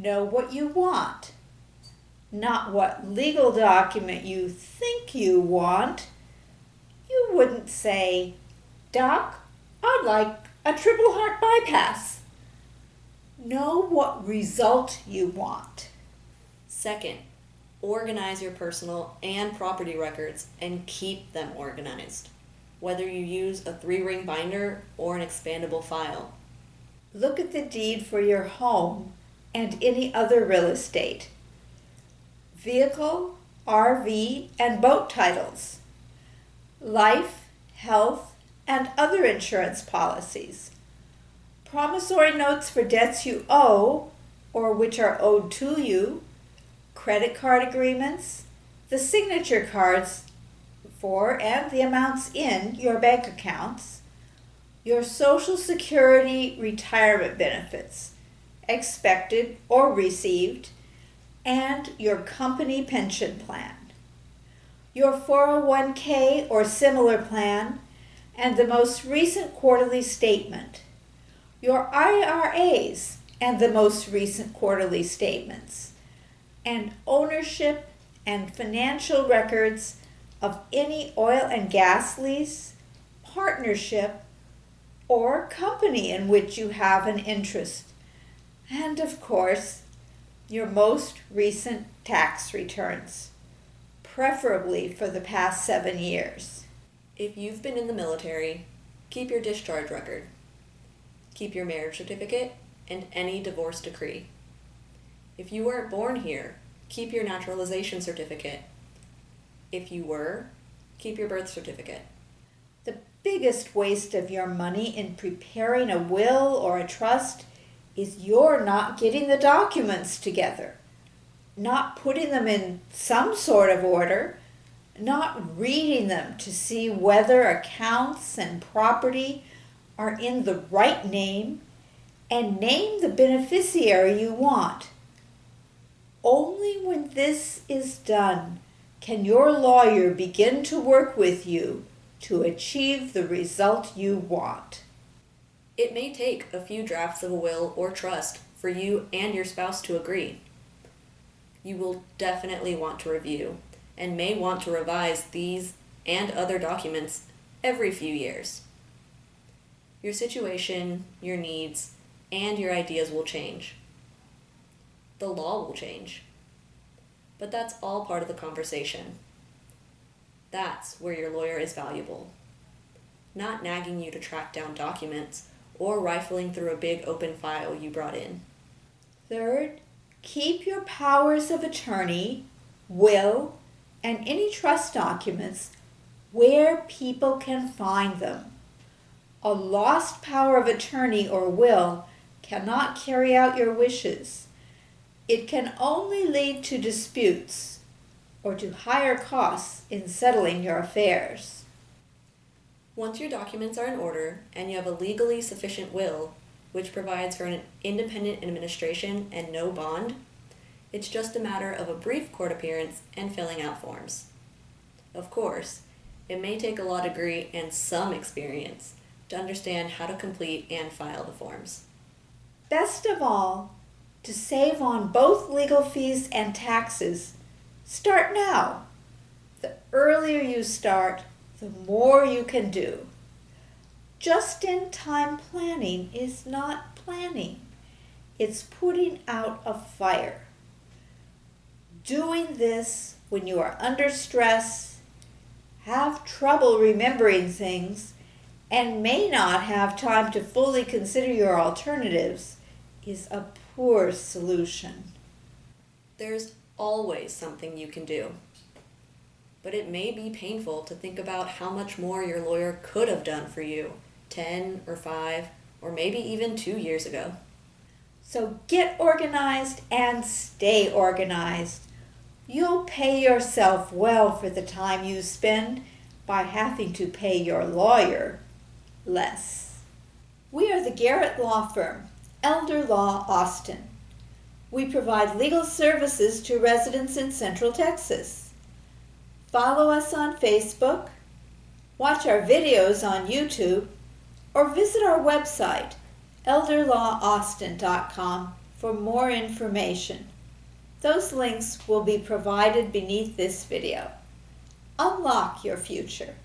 Know what you want, not what legal document you think you want. You wouldn't say, "Doc, I'd like a triple heart bypass." Know what result you want. Second, organize your personal and property records and keep them organized, whether you use a 3-ring binder or an expandable file. Look at the deed for your home and any other real estate. Vehicle, RV, and boat titles. Life, health, and other insurance policies. Promissory notes for debts you owe or which are owed to you. Credit card agreements. The signature cards for and the amounts in your bank accounts. Your Social Security retirement benefits, expected or received, and your company pension plan. Your 401k or similar plan, and the most recent quarterly statement. Your IRAs and the most recent quarterly statements, and ownership and financial records of any oil and gas lease, partnership, or company in which you have an interest, and of course, your most recent tax returns, preferably for the past 7 years. If you've been in the military, keep your discharge record. Keep your marriage certificate and any divorce decree. If you weren't born here, keep your naturalization certificate. If you were, keep your birth certificate. The biggest waste of your money in preparing a will or a trust is you're not getting the documents together, not putting them in some sort of order, not reading them to see whether accounts and property are in the right name, and name the beneficiary you want. Only when this is done can your lawyer begin to work with you to achieve the result you want. It may take a few drafts of a will or trust for you and your spouse to agree. You will definitely want to review and may want to revise these and other documents every few years. Your situation, your needs, and your ideas will change. The law will change. But that's all part of the conversation. That's where your lawyer is valuable. Not nagging you to track down documents or rifling through a big open file you brought in. Third, keep your powers of attorney, will, and any trust documents where people can find them. A lost power of attorney or will cannot carry out your wishes. It can only lead to disputes or to higher costs in settling your affairs. Once your documents are in order and you have a legally sufficient will, which provides for an independent administration and no bond, it's just a matter of a brief court appearance and filling out forms. Of course, it may take a law degree and some experience to understand how to complete and file the forms. Best of all, to save on both legal fees and taxes, start now. The earlier you start, the more you can do. Just-in-time planning is not planning. It's putting out a fire. Doing this when you are under stress, have trouble remembering things, and may not have time to fully consider your alternatives is a poor solution. There's always something you can do. But it may be painful to think about how much more your lawyer could have done for you 10 or 5 or maybe even 2 years ago. So get organized and stay organized. You'll pay yourself well for the time you spend by having to pay your lawyer less. We are the Garrett Law Firm, Elder Law Austin. We provide legal services to residents in Central Texas. Follow us on Facebook, watch our videos on YouTube, or visit our website, elderlawaustin.com for more information. Those links will be provided beneath this video. Unlock your future.